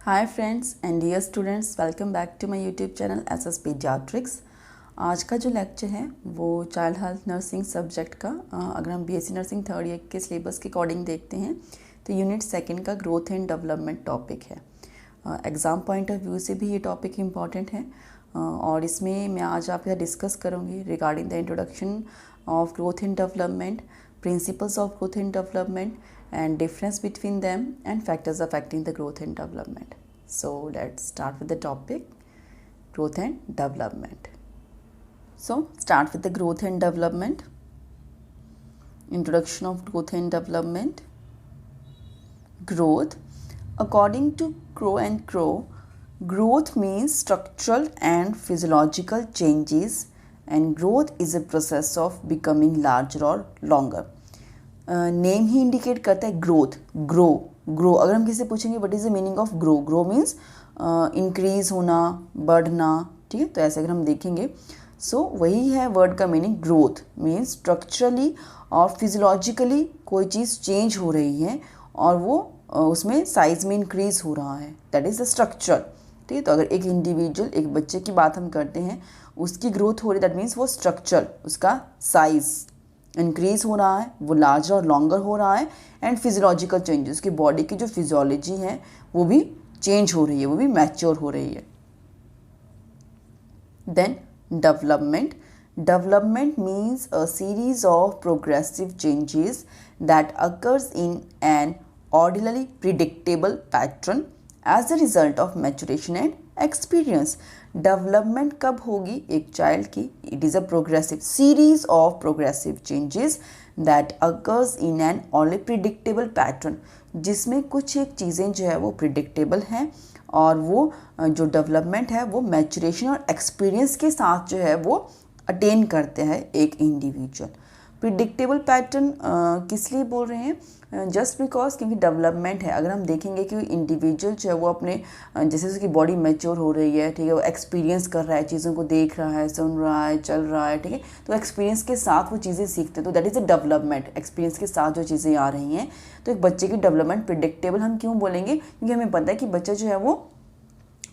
Hi friends and dear students, welcome back to my YouTube channel SS paediatrics. आज का जो lecture है वो चाइल्ड हेल्थ नर्सिंग सब्जेक्ट का अगर हम बीएससी नर्सिंग थर्ड ईयर के सिलेबस के अकॉर्डिंग देखते हैं तो यूनिट सेकंड का ग्रोथ एंड डेवलपमेंट टॉपिक है। एग्ज़ाम पॉइंट ऑफ व्यू से भी ये टॉपिक इम्पॉर्टेंट है और इसमें मैं आज आपके साथ डिस्कस करूँगी regarding the introduction of growth and development, principles of growth and development and difference between them and factors affecting the growth and development. So let's start with the topic growth and development. So start with the growth and development. Introduction of growth and development. Growth. According to Crow and Crow, growth means structural and physiological changes and growth is a process of becoming larger or longer. Name he indicate करता है growth, grow. अगर हम किसी से पूछेंगे what is the meaning of grow means increase होना, बढ़ना, ठीक है। तो ऐसे अगर हम देखेंगे सो वही है वर्ड का मीनिंग। ग्रोथ मीन्स स्ट्रक्चरली और फिजियोलॉजिकली कोई चीज़ चेंज हो रही है और वो उसमें साइज में इंक्रीज हो रहा है, दैट इज़ द स्ट्रक्चर, ठीक है। तो अगर एक इंडिविजुअल, एक बच्चे की बात हम करते हैं, उसकी ग्रोथ हो रही, दैट मीन्स वो स्ट्रक्चर, उसका साइज इंक्रीज हो रहा है, वो लार्जर और लॉन्गर हो रहा है। एंड फिजियोलॉजिकल चेंजेस, उसकी बॉडी की जो फिजियोलॉजी है वो भी चेंज हो रही है, वो भी मैच्योर हो रही है। Then development means a series of progressive changes that occurs in an ordinary predictable pattern as the result of maturation and experience. Development कब होगी एक चाइल्ड की? It is a progressive series of progressive changes that occurs in an already predictable pattern, जिसमें कुछ एक चीज़ें जो है वो प्रिडिक्टेबल हैं और वो जो डेवलपमेंट है वो मैच्योरेशन और एक्सपीरियंस के साथ जो है वो अटेन करते हैं एक इंडिविजुअल। प्रिडिक्टेबल पैटर्न किस लिए बोल रहे हैं? जस्ट बिकॉज क्योंकि डेवलपमेंट है। अगर हम देखेंगे कि इंडिविजुअल जो है वो अपने जैसे उसकी बॉडी मैच्योर हो रही है, ठीक है, वो एक्सपीरियंस कर रहा है, चीज़ों को देख रहा है, सुन रहा है, चल रहा है, ठीक है, तो एक्सपीरियंस के साथ वो चीज़ें सीखते हैं, तो that is a development. Experience के साथ जो चीज़ें आ रही हैं, तो एक बच्चे की डेवलपमेंट प्रिडिक्टेबल हम क्यों बोलेंगे? क्योंकि हमें पता है कि बच्चा जो है वो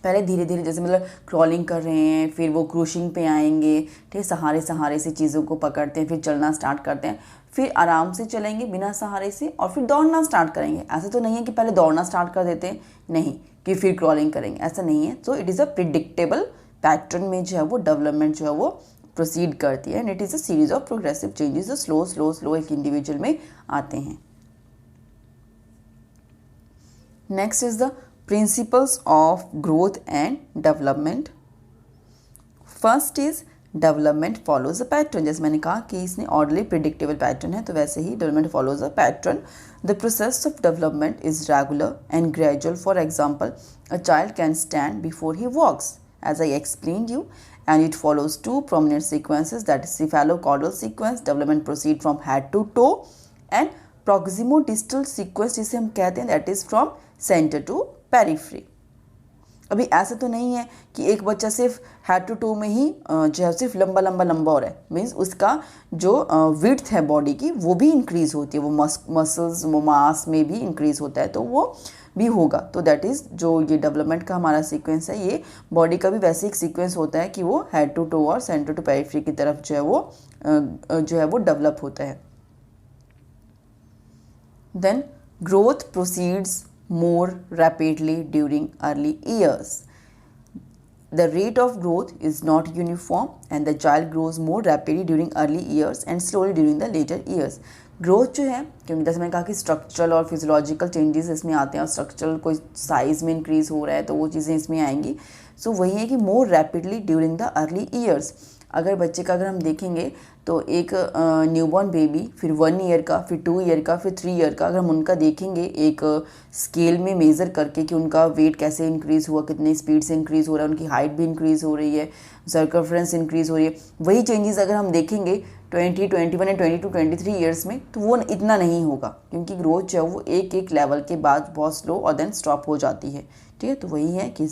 पहले धीरे धीरे जैसे मतलब क्रॉलिंग कर रहे हैं, फिर वो क्रूशिंग पे आएंगे, ठीक है, सहारे से चीज़ों को पकड़ते हैं, फिर चलना स्टार्ट करते हैं, फिर आराम से चलेंगे बिना सहारे से और फिर दौड़ना स्टार्ट करेंगे। ऐसा तो नहीं है कि पहले दौड़ना स्टार्ट कर देते हैं, नहीं, कि फिर क्रॉलिंग करेंगे, ऐसा नहीं है। So it is a predictable pattern में जो है वो डेवलपमेंट जो है वो प्रोसीड करती है and it is a series of progressive changes जो स्लो एक इंडिविजुअल में आते हैं। Next is the principles of growth and development. First is development follows a pattern. जैसे मैंने कहा कि इसने orderly predictable pattern है, तो वैसे ही development follows a pattern. The process of development is regular and gradual. For example, a child can stand before he walks, as I explained you, and it follows two prominent sequences, that is cephalocaudal sequence, development proceed from head to toe, and proximodistal sequence जिसे हम कहते हैं, that is from center to periphery. अभी ऐसा तो नहीं है कि एक बच्चा सिर्फ हेड टू टो में ही जो है सिर्फ लंबा हो रहा है, मीन्स उसका जो विड्थ है बॉडी की वो भी इंक्रीज होती है, वो मसल्स वो मास में भी इंक्रीज होता है, तो वो भी होगा। तो दैट इज़ जो ये डेवलपमेंट का हमारा सीक्वेंस है, ये बॉडी का भी वैसे एक सीक्वेंस होता है कि वो हेड टू टो और सेंटर टू पेरिफ्री की तरफ जो है वो डेवलप होता है। Then growth proceeds more rapidly during early years. The rate of growth is not uniform and the child grows more rapidly during early years and slowly during the later years. Growth जो है, क्योंकि जैसे मैंने कहा कि structural और physiological changes इसमें आते हैं और स्ट्रक्चरल कोई साइज में इंक्रीज हो रहा है तो वो चीज़ें इसमें आएंगी। सो वही है कि मोर rapidly during the early years. अगर बच्चे का अगर हम देखेंगे तो एक न्यूबॉर्न बेबी, फिर 1 ईयर का, फिर 2 ईयर का, फिर 3 ईयर का, अगर हम उनका देखेंगे एक स्केल में मेज़र करके कि उनका वेट कैसे इंक्रीज़ हुआ, कितने स्पीड से इंक्रीज़ हो रहा है, उनकी हाइट भी इंक्रीज़ हो रही है, सर्कमफ्रेंस इंक्रीज़ हो रही है, वही चेंजेस अगर हम देखेंगे 20, 21 एंड 22, 23 ईयर्स में, तो वो इतना नहीं होगा क्योंकि ग्रोथ जो है वो एक लेवल के बाद बहुत स्लो और देन स्टॉप हो जाती है, ठीक है। तो वही है कि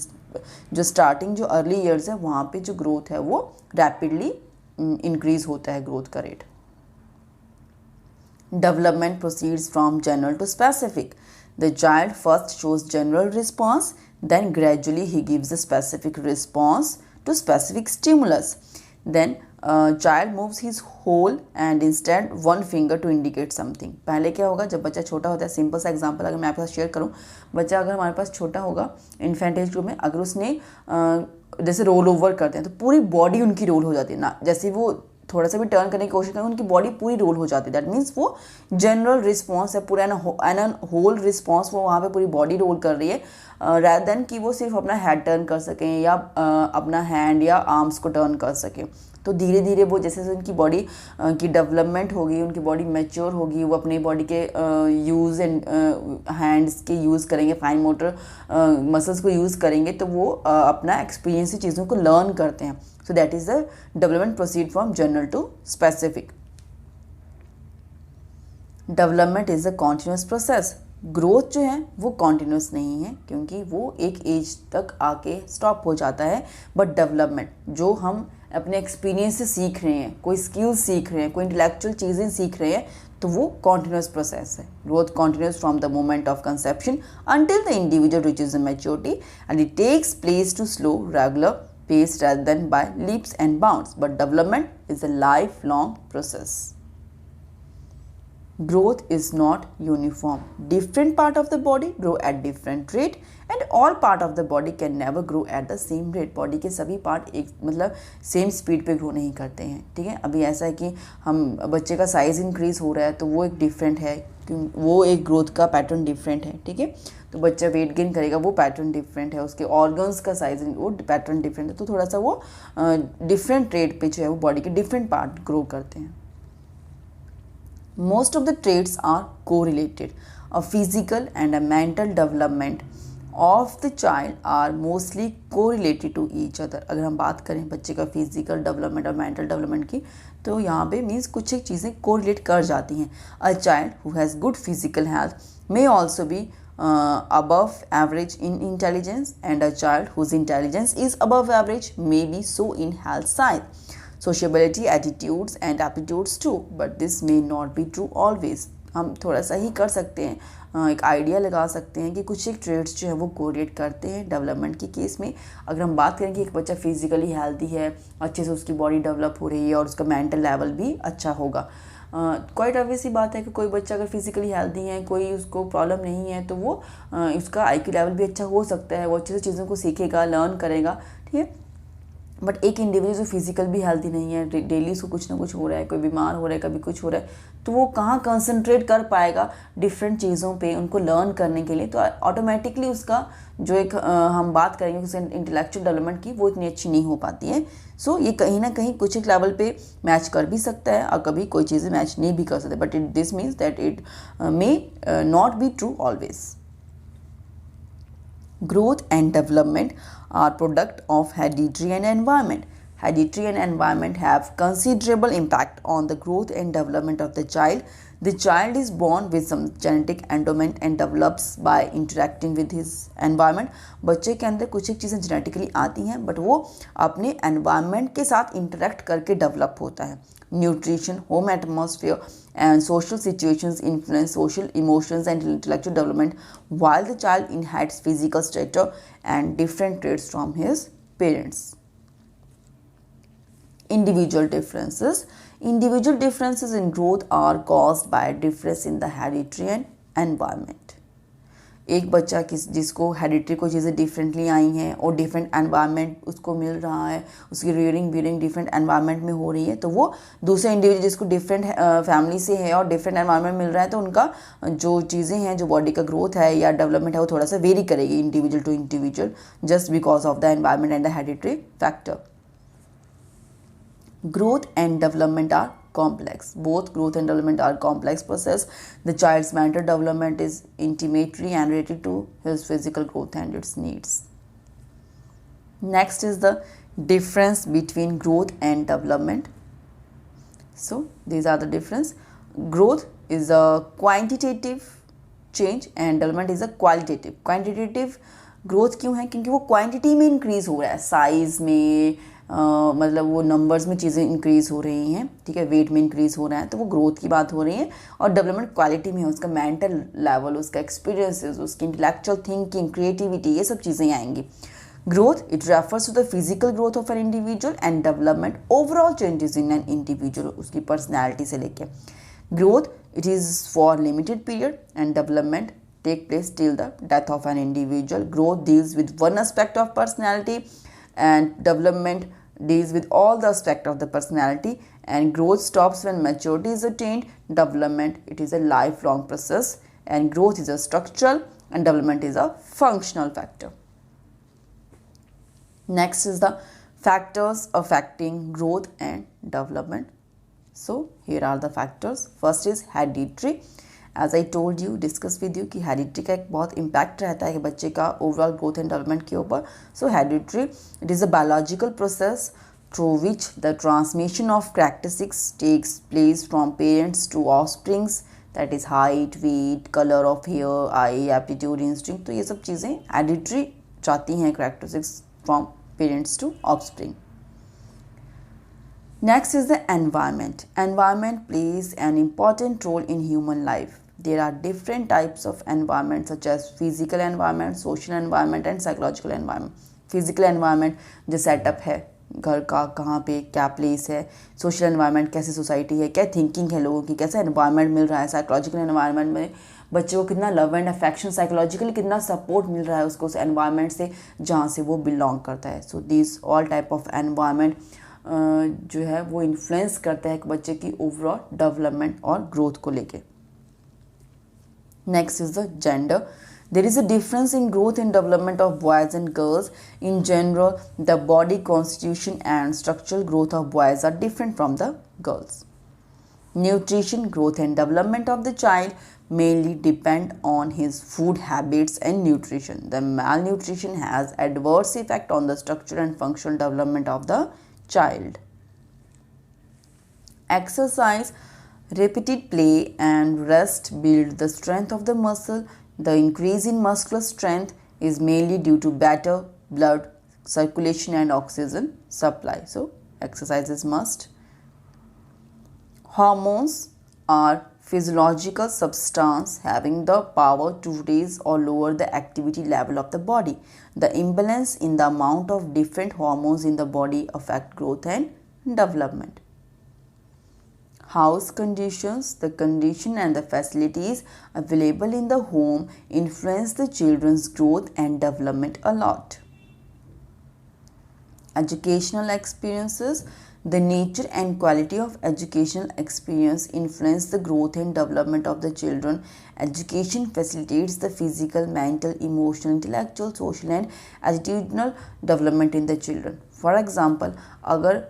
जो स्टार्टिंग जो अर्ली ईयर्स है वहाँ पे जो ग्रोथ है वो रैपिडली इंक्रीज होता है ग्रोथ का rate. Development proceeds from general to specific. The child first shows general response, then gradually he gives a specific response to specific stimulus. Then child moves his whole and instead one finger to indicate something. पहले क्या होगा, जब बच्चा छोटा होता है, simple सा example अगर मैं आपके साथ शेयर करूं, बच्चा अगर हमारे पास छोटा होगा इन्फेंट एज ग्रुप में, अगर उसने जैसे रोल ओवर करते हैं तो पूरी बॉडी उनकी रोल हो जाती है ना, जैसे वो थोड़ा सा भी टर्न करने की कोशिश करें उनकी बॉडी पूरी रोल हो जाती है. दैट मीन्स वो जनरल रिस्पॉन्स है, पूरा एन होल रिस्पॉन्स वो वहाँ पे पूरी बॉडी रोल कर रही है, रैदर देन कि वो सिर्फ अपना हेड टर्न कर सकें या अपना हैंड या आर्म्स को टर्न कर सकें. तो धीरे धीरे वो जैसे उनकी बॉडी की डेवलपमेंट होगी, उनकी बॉडी मैच्योर होगी, वो अपनी बॉडी के यूज़ एंड हैंड्स के यूज़ करेंगे, फाइन मोटर मसल्स को यूज़ करेंगे, तो वो अपना एक्सपीरियंस से चीज़ों को लर्न करते हैं. So that is the development proceed from general to specific. Development is a continuous process. Growth जो है वो कॉन्टिन्यूस नहीं है क्योंकि वो एक एज तक आके स्टॉप हो जाता है. बट डेवलपमेंट जो हम अपने एक्सपीरियंस से सीख रहे हैं, कोई स्किल्स सीख रहे हैं, कोई इंटेलेक्चुअल चीज़ें सीख रहे हैं, तो वो कॉन्टिन्यूस प्रोसेस है. Growth continuous from the moment of conception until the individual reaches the maturity and it takes place to slow regular pace rather than by leaps and bounds, but development is a lifelong process. Growth is not uniform. Different part of the body grow at different rate and all part of the body can never grow at the same rate. Body के सभी part एक मतलब same speed पे grow नहीं करते हैं. ठीक है, अभी ऐसा है कि हम बच्चे का साइज इंक्रीज हो रहा है तो वो एक डिफरेंट है, वो एक ग्रोथ का पैटर्न डिफरेंट है. ठीक है, तो बच्चा वेट गेन करेगा, वो पैटर्न डिफरेंट है, उसके ऑर्गन्स का साइज वो पैटर्न डिफरेंट है, तो थोड़ा सा वो डिफरेंट रेट पे जो है वो बॉडी के डिफरेंट पार्ट ग्रो करते हैं. Most of the traits are correlated. A physical and a mental development of the child are mostly correlated to each other. अगर हम बात करें बच्चे का फिजिकल डेवलपमेंट और मेंटल डेवलपमेंट की, तो यहाँ पे मीन्स कुछ एक चीज़ें कोरिलेट कर जाती हैं. A child who has good physical health may also be above average in intelligence, and a child whose intelligence is above average may be so in health side, sociability, attitudes and aptitudes too, but this may not be true always. हम थोड़ा सा ही कर सकते हैं, एक idea लगा सकते हैं कि कुछ एक ट्रेड्स जो है वो कोरिलेट करते हैं डेवलपमेंट के केस में. अगर हम बात करें कि एक बच्चा फिजिकली हेल्दी है, अच्छे से उसकी बॉडी डेवलप हो रही है और उसका मेंटल लेवल भी अच्छा होगा. क्वाइट ऑब्वियस ही बात है कि कोई बच्चा अगर फिजिकली हेल्दी है, कोई उसको प्रॉब्लम नहीं है, तो वो उसका आईक्यू लेवल भी अच्छा हो सकता है, वो अच्छे से चीज़ों को सीखेगा, लर्न करेगा. ठीक है, बट एक इंडिविजुअल जो फिजिकल भी हेल्दी नहीं है, डेली उसको कुछ ना कुछ हो रहा है, कोई बीमार हो रहा है, कभी कुछ हो रहा है, तो वो कहाँ कंसंट्रेट कर पाएगा डिफरेंट चीज़ों पे उनको लर्न करने के लिए. तो ऑटोमेटिकली उसका जो एक हम बात करेंगे उसके इंटेलेक्चुअल डेवलपमेंट की, वो इतनी अच्छी नहीं हो पाती है. सो ये कहीं ना कहीं कुछ एक लेवल पे मैच कर भी सकता है और कभी कोई चीज़ें मैच नहीं भी कर सकते. But this means that it may not be true always. Growth and development are product of hereditary and environment. Hereditary and environment have considerable impact on the growth and development of the child. The child is born with some genetic endowment and develops by interacting with his environment. बच्चे के अंदर कुछ एक चीज़ें genetically आती हैं, but वो अपने एनवायरनमेंट के साथ इंटरेक्ट करके डेवलप होता है. Nutrition, home atmosphere, and social situations influence social emotions and intellectual development, while the child inherits physical stature and different traits from his parents. Individual differences. Individual differences in growth are caused by a difference in the hereditary and environment. एक बच्चा जिसको hereditary को चीज़ें differently आई हैं और different environment उसको मिल रहा है, उसकी रियरिंग बीयरिंग डिफरेंट एनवायरनमेंट में हो रही है, तो वो दूसरे इंडिविजुअल जिसको डिफरेंट फैमिली से है और डिफरेंट एनवायरनमेंट मिल रहा है, तो उनका जो चीज़ें हैं, जो बॉडी का ग्रोथ है या डेवलपमेंट है, वो थोड़ा सा वेरी करेगी individual to individual, just because of the environment and the hereditary factor. Growth and development are complex. Both growth and development are complex process. The child's mental development is intimately and related to his physical growth and its needs. Next is the difference between growth and development. So these are the difference. Growth is a quantitative change and development is a qualitative. Quantitative growth क्यों है? क्योंकि वो quantity में increase हो रहा है, size में, मतलब वो नंबर्स में चीज़ें इंक्रीज़ हो रही हैं, ठीक है, वेट में इंक्रीज़ हो रहा है, तो वो ग्रोथ की बात हो रही है। और डेवलपमेंट क्वालिटी में है, उसका मेंटल लेवल, उसका एक्सपीरियंसेस, उसकी इंटेलेक्चुअल थिंकिंग, क्रिएटिविटी, ये सब चीज़ें आएंगी। Growth, it refers to the physical growth of an individual and development, overall changes in an individual, उसकी personality से लेके. Growth, it is for limited period and development take place till the death of an individual. Growth deals with one aspect of personality and development deals with all the aspect of the personality, and growth stops when maturity is attained. Development, it is a lifelong process, and growth is a structural and development is a functional factor. Next is the factors affecting growth and development. So here are the factors. First is hereditary. As I told you, discuss with you कि hereditary का एक बहुत impact रहता है कि बच्चे का overall growth and development के ऊपर. So hereditary, it is a biological process through which the transmission of characteristics takes place from parents to offsprings, that is height, weight, color of hair, eye, aptitude, instinct. तो ये सब चीज़ें hereditary चाहती हैं characteristics from parents to offspring. Next is the environment. Environment plays an important role in human life. There are different types of environment such as physical environment, social environment and psychological environment. Physical environment जो setup है घर का, कहाँ पे क्या place है. Social environment कैसे society है, क्या थिंकिंग है लोगों की, कैसा एनवायरनमेंट मिल रहा है. साइकोलॉजिकल एनवायरनमेंट में बच्चे को कितना लव एंड अफेक्शन, साइकोलॉजिकली कितना सपोर्ट मिल रहा है उसको उस एनवायरनमेंट से जहाँ से वो बिलोंग करता है. So this all type of environment जो है वो इन्फ्लुएंस करता है एक बच्चे की ओवरऑल डेवलपमेंट और ग्रोथ को लेके. Next is the gender. There is a difference in growth and development of boys and girls. In general, the body constitution and structural growth of boys are different from the girls. Nutrition, growth and development of the child mainly depend on his food habits and nutrition. The malnutrition has adverse effect on the structural and functional development of the child. Exercise, repeated play and rest build the strength of the muscle. The increase in muscular strength is mainly due to better blood circulation and oxygen supply. So, exercise is must. Hormones are physiological substance having the power to raise or lower the activity level of the body. The imbalance in the amount of different hormones in the body affect growth and development. House conditions, the condition and the facilities available in the home influence the children's growth and development a lot. Educational experiences, the nature and quality of educational experience influence the growth and development of the children. Education facilitates the physical, mental, emotional, intellectual, social and attitudinal development in the children. For example, अगर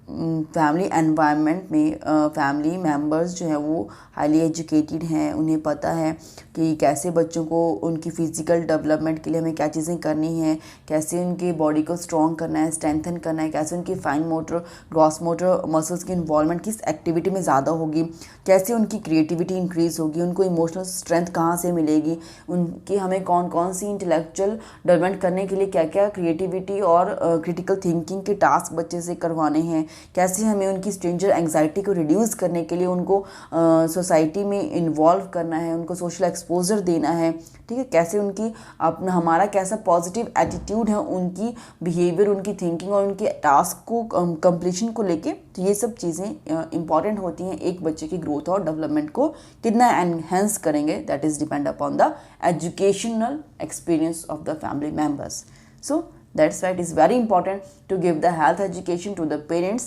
family environment में family members जो हैं वो highly educated हैं, उन्हें पता है कि कैसे बच्चों को उनकी फ़िज़िकल डेवलपमेंट के लिए हमें क्या चीज़ें करनी है, कैसे उनकी बॉडी को स्ट्रॉन्ग करना है, स्ट्रेंथन करना है, कैसे उनकी fine motor, gross motor muscles की इन्वॉल्वमेंट किस एक्टिविटी में ज़्यादा होगी, कैसे उनकी क्रिएटिविटी इंक्रीज़ होगी, उनको इमोशनल स्ट्रेंथ कहाँ से मिलेगी, उनकी हमें कौन कौन सी इंटेलेक्चुअल डेवलपमेंट करने के लिए क्या क्या क्रिएटिविटी और क्रिटिकल थिंकिंग के टास्क बच्चे से करवाने हैं, कैसे हमें उनकी स्ट्रेंजर एंग्जाइटी को रिड्यूस करने के लिए उनको सोसाइटी में इन्वॉल्व करना है, उनको सोशल एक्सपोजर देना है, ठीक है, कैसे उनकी अपना हमारा कैसा पॉजिटिव एटीट्यूड है उनकी बिहेवियर, उनकी थिंकिंग और उनके टास्क को कंप्लीशन को लेके. तो ये सब चीज़ें इंपॉर्टेंट होती हैं एक बच्चे की ग्रोथ और डेवलपमेंट को कितना एनहेंस करेंगे. That is depend upon the educational experience of the family members. So that's why it is very important to give the health education to the parents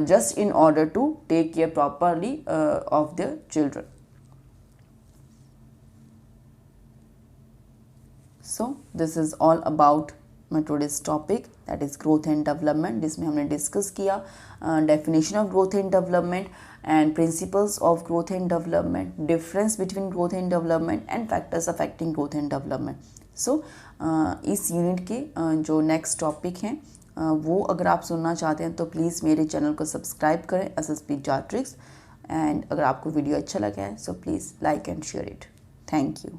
just in order to take care properly of their children. So this is all about my today's topic, that is growth and development. जिसमें हमने discuss किया definition of growth and development and principles of growth and development, difference between growth and development and factors affecting growth and development. सो इस unit के जो next topic हैं वो अगर आप सुनना चाहते हैं तो प्लीज़ मेरे चैनल को सब्सक्राइब करें SSP Jar Tricks. एंड अगर आपको वीडियो अच्छा लगा है so please like and share it. Thank you.